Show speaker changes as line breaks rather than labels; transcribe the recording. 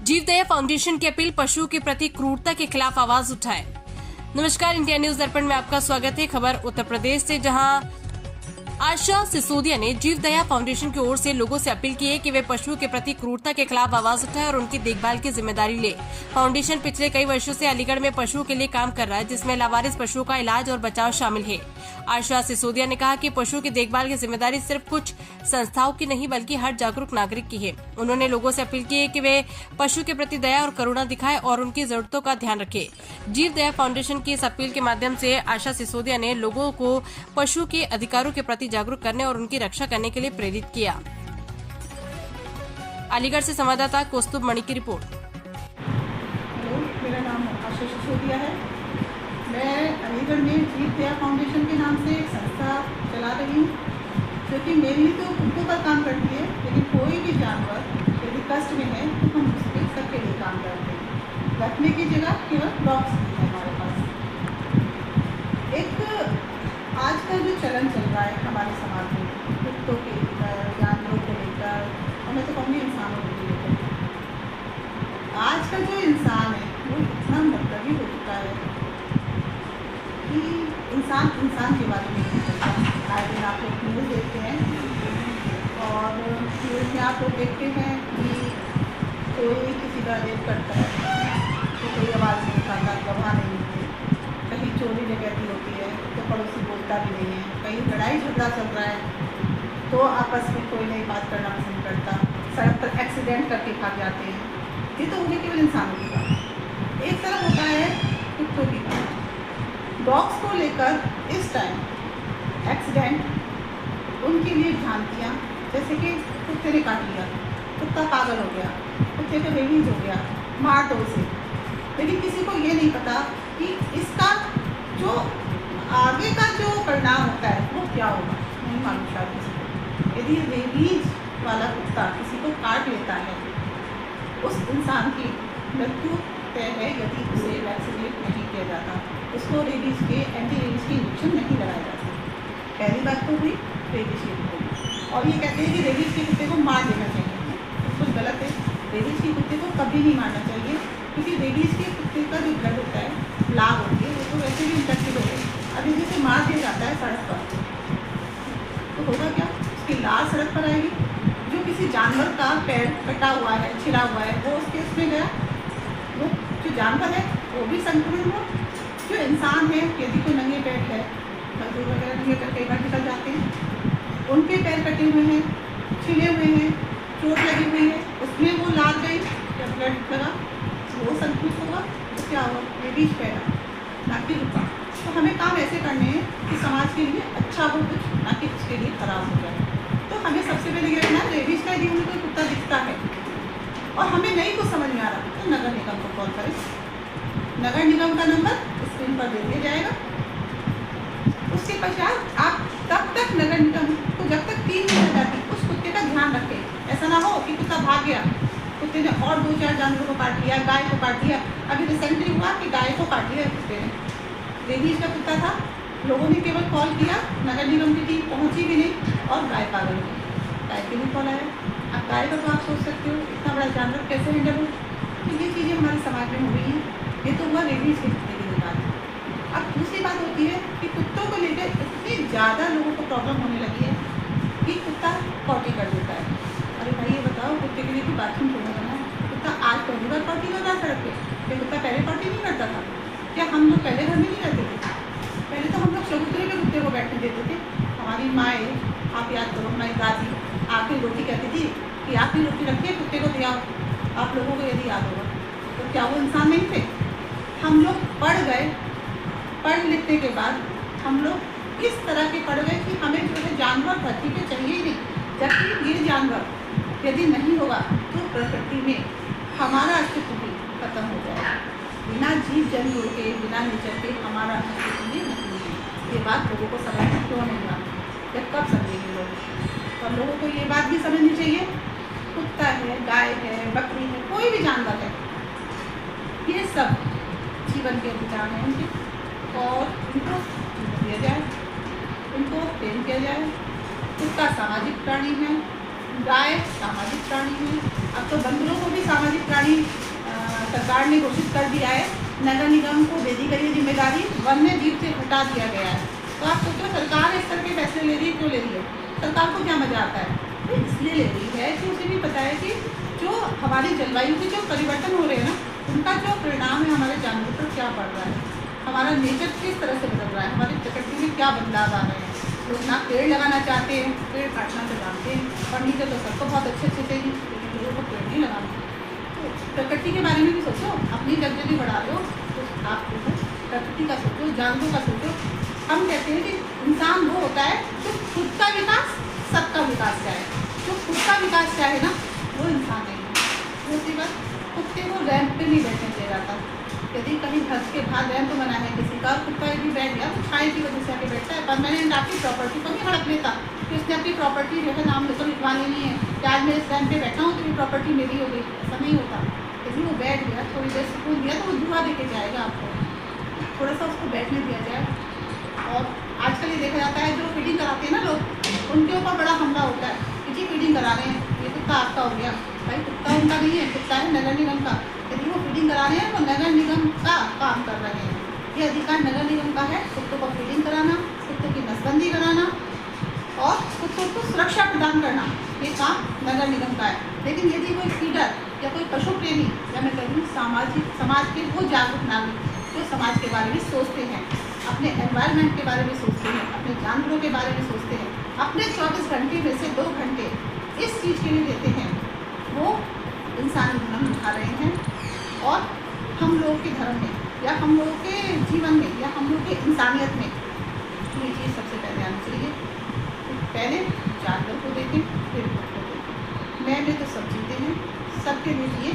जीवदया foundation की appeal, पशुओं के प्रति क्रूरता के खिलाफ आवाज उठाए। नमस्कार, इंडिया न्यूज दर्पण में आपका स्वागत है। खबर उत्तर प्रदेश से, जहां आशा सिसोदिया ने जीवदया फाउंडेशन की ओर से लोगों से अपील की है कि वे पशुओं के प्रति क्रूरता के खिलाफ आवाज उठाएं और उनकी देखभाल की जिम्मेदारी ले। फाउंडेशन पिछले कई वर्षों से अलीगढ़ में पशुओं के लिए काम कर रहा है, जिसमें लावारिस पशुओं का इलाज और बचाव शामिल है। आशा सिसोदिया ने कहा कि पशुओं की देखभाल की जिम्मेदारी सिर्फ कुछ संस्थाओं की नहीं, बल्कि हर जागरूक नागरिक की है। उन्होंने लोगों से अपील की है कि वे पशु के प्रति दया और करुणा दिखाएं और उनकी जरूरतों का ध्यान रखें। जीवदया फाउंडेशन की इस अपील के माध्यम से आशा सिसोदिया ने लोगों को पशु के अधिकारों के प्रति जागरूक करने और उनकी रक्षा करने के लिए प्रेरित किया। अलीगढ़ से संवाददाता कौस्तुभ मणि की रिपोर्ट।
हेलो, मेरा नाम आशा सिसोदिया है। मैं अलीगढ़ में जीवदया फाउंडेशन के नाम से एक संस्था चला रही हूँ, जो कि मेरी तो कुत्तों पर काम करती है, लेकिन कोई भी जानवर यदि कष्ट में है तो हम उसके सबके लिए काम करते हैं। रखने की जगह केवल डॉग्स है हमारे पास। एक आज का जो चलन चल रहा है हमारे समाज में, कुत्तों के लेकर, जानवरों को लेकर, और मैं तो कहूँगी इंसानों को लेकर, आज का जो इंसान है वो इतना मतलबी हो चुका है कि इंसान के बारे में नहीं सोचता। आए दिन आप लोग न्यूज़ देखते हैं और न्यूज़ में आप लोग देखते हैं कि कोई किसी का रेप करता है तो कोई आवाज़ नहीं उठाता, गवाह नहीं होते। कहीं चोरी डकैती होती है तो पड़ोसी बोलता भी नहीं है। कहीं लड़ाई झगड़ा चल रहा है तो आपस में कोई नहीं बात करना पसंद करता। सड़क पर एक्सीडेंट करके भाग जाते हैं। ये तो उन्हें केवल इंसानों की बात। एक तरफ होता है कुत्तों की बात। डॉग्स को लेकर इस टाइम एक्सीडेंट उनके लिए भ्रांतियाँ, जैसे कि कुत्ते ने काट लिया, कुत्ता पागल हो गया, कुत्ते को रेबीज हो गया, मार दो उसे। लेकिन किसी को ये नहीं पता कि इसका जो आगे का जो परिणाम होता है वो क्या होगा, नहीं मालूम शायद किसी को। यदि रेबीज वाला कुत्ता किसी को काट लेता है, उस इंसान की मृत्यु तय है यदि उसे वैक्सीनेट नहीं किया जाता, उसको रेबीज के एंटी रेबीज के इंजेक्शन नहीं लगाए जाते। पहली बात तो हुई रेबीज के कुत्ते की। और ये कहते हैं कि रेबीज के कुत्ते को मार देना चाहिए, बिल्कुल गलत है। रेबीज के कुत्ते को कभी नहीं मारना चाहिए, क्योंकि रेबीज के कुत्ते का जो ब्लड होता है, लाग होती है, वो तो वैसे भी इन्फेक्टेड होते हैं। अब यदि उसे मार दिया जाता है सड़क पर तो होगा क्या, उसकी लाश सड़क पर आएगी। जो किसी जानवर का पैर कटा हुआ है, छिला हुआ है, वो उसके उसमें गया, वो जो जानवर है वो भी संक्रमण हुआ। जो इंसान है, यदि कोई नंगे पैर है, मजदूर वगैरह नंगे पैर कई बार निकल जाते हैं, उनके पैर कटे हुए हैं, छिले हुए हैं, चोट लगी हुई है, उसमें वो लाग गई या ब्लड लगा, वो संक्रमित होगा तो क्या होगा, रेबीज फैला, ना कि रुका। तो हमें काम ऐसे करने हैं कि समाज के लिए अच्छा हो कुछ, ना कि उसके लिए खराब हो जाए। तो हमें सबसे पहले ये करना है, रेबीज का यदि हमें कोई कुत्ता दिखता है और हमें नहीं कुछ समझ में आ रहा तो नगर निगम को कॉल करें। नगर निगम का नंबर स्क्रीन पर दे दिया जाएगा। उसके पश्चात आप तब तक नगर निगम को जब तक 3 मिनट जाती उस कुत्ते का ध्यान रखें। ऐसा ना हो कि कुत्ता भाग गया, कुत्ते ने और 2-4 जानवरों को काट लिया, गाय को काट लिया। अभी रिसेंटली हुआ कि गाय को काट लिया कुत्ते ने, रेबीज का कुत्ता था। लोगों ने केवल कॉल किया, नगर निगम की टीम पहुंची भी नहीं और गाय पागल हो गई। गाय के भी कॉल आया। अब गाय का तो आप सोच सकते हो इतना बड़ा जानवर कैसे हैंडल हो। तो ये चीज़ें हमारे समाज में हो गई हैं। ये तो हुआ रेबीज के कुत्ते की बात। अब दूसरी बात होती है कि कुत्तों को लेकर इतनी ज़्यादा लोगों को प्रॉब्लम होने लगी है कि कुत्ता पॉटी कर देता है। अरे भाई ये बताओ, कुत्ते के लिए तो बाथरूम छोड़ना करना है। कुत्ता आज पहली बार पॉटी कर रहा है सड़क पे, क्या कुत्ता पहले पॉटी नहीं करता था? क्या हम लोग पहले घर में नहीं रहते थे? पहले तो हम लोग चबूतरे पे कुत्ते को बैठने देते थे। हमारी माएँ, आप याद करो, हमारी दादी आखिरी रोटी कहती थी कि आखिरी रोटी रखिए कुत्ते को दिया। आप लोगों को यदि याद होगा तो क्या वो इंसान नहीं थे? हम लोग पढ़ गए, पढ़ लिखने के बाद हम लोग इस तरह के पढ़ गए कि हमें जो है जानवर धरती पे चाहिए ही नहीं। जबकि ये जानवर यदि नहीं होगा तो प्रकृति में हमारा अस्तित्व भी खत्म हो जाएगा। बिना जीव जंतुओं के, बिना नेचर के हमारा अस्तित्व भी नहीं है। ये बात लोगों को समझ क्यों नहीं आती? जब कब समझेंगे लोग? और लोगों को ये बात भी समझनी चाहिए, कुत्ता है, गाय है, बकरी है, कोई भी जानवर है, ये सब जीवन के अधिकार हैं उनके, और उनको दिया जाए, उनको प्रेम किया जाए। कुत्ता सामाजिक प्राणी है, गाय सामाजिक प्राणी है। अब तो बंदरों को भी सामाजिक प्राणी हमारी सरकार ने घोषित कर दिया है, नगर निगम को दे दी गई है जिम्मेदारी, वन्य जीव से हटा दिया गया है। तो आप सोचो सरकार इस तरह के फैसले ले रही है, क्यों ले रही है? सरकार को क्या मजा आता है? तो इसलिए ले रही है कि उसे भी पता है कि जो हमारी जलवायु के जो परिवर्तन हो रहे हैं ना, उनका जो परिणाम है हमारे जानवरों पर क्या पड़ रहा है, हमारा नेचर किस तरह से बदल रहा है, हमारी प्रकृति में क्या बदलाव आ रहे हैं। लोग ना पेड़ लगाना चाहते हैं, पेड़ काटना तो जानते हैं, फर्नीचर तो सबको बहुत अच्छे से लेकिन लोगों को पेड़ नहीं लगाना। तो प्रकृति के बारे में भी सोचो, अपनी जगह बढ़ा लो तो आप प्रकृति का सोचो, जानवरों का सोचो। हम कहते हैं कि इंसान वो होता है जो खुद का विकास सबका विकास चाहे, जो खुद का विकास चाहे ना वो इंसान नहीं है। दूसरी बात, कुत्ते को रैंप पे नहीं बैठने दिया जाता। यदि कहीं घर के बाहर रैंप बना है किसी का, कुत्ता यदि बैठ गया तो छाए की वजह से आके बैठता है, परमानेंट आपकी प्रॉपर्टी को नहीं हड़प लेता कि उसने अपनी प्रॉपर्टी जो है नाम लेकर लिखवानी नहीं है कि आज मैं इस रैंप पे बैठा हूँ तो ये प्रॉपर्टी मेरी हो गई, ऐसा नहीं होता। यदि वो बैठ गया, थोड़ी देर सुकून दिया तो वो धुआं दे के जाएगा आपको, थोड़ा सा उसको बैठने दिया जाए। और आजकल ये देखा जाता है जो फीडिंग कराते हैं ना लोग, उनके ऊपर बड़ा हमला होता है कि जी फीडिंग करा रहे हैं, ये कुत्ता आपका हो गया। भाई कुत्ता उनका नहीं है, कुत्ता है नगर निगम का। यदि वो फीडिंग करा रहे हैं तो नगर निगम का काम कर रहे हैं, ये अधिकार नगर निगम का है कुत्तों को फीडिंग कराना, कुत्तों की नसबंदी कराना और कुत्तों को सुरक्षा प्रदान करना, ये काम नगर निगम का है। लेकिन यदि कोई फीडर या कोई पशु प्रेमी या मैं कहूँ समाज के वो जागरूक नागरिक जो समाज के बारे में सोचते हैं, अपने एनवायरनमेंट के बारे में सोचते हैं, अपने जानवरों के बारे में सोचते हैं, अपने 24 घंटे में से 2 घंटे इस चीज़ के लिए देते हैं, वो इंसानी जन्म उठा रहे हैं। और हम लोग के धर्म में या हम लोग के जीवन में या हम लोग के इंसानियत में ये चीज़ सबसे पहले आनी चाहिए। पहले जानवर को देखें, फिर खुद को देखें। मैं भी तो सब जीते हैं, सबके लिए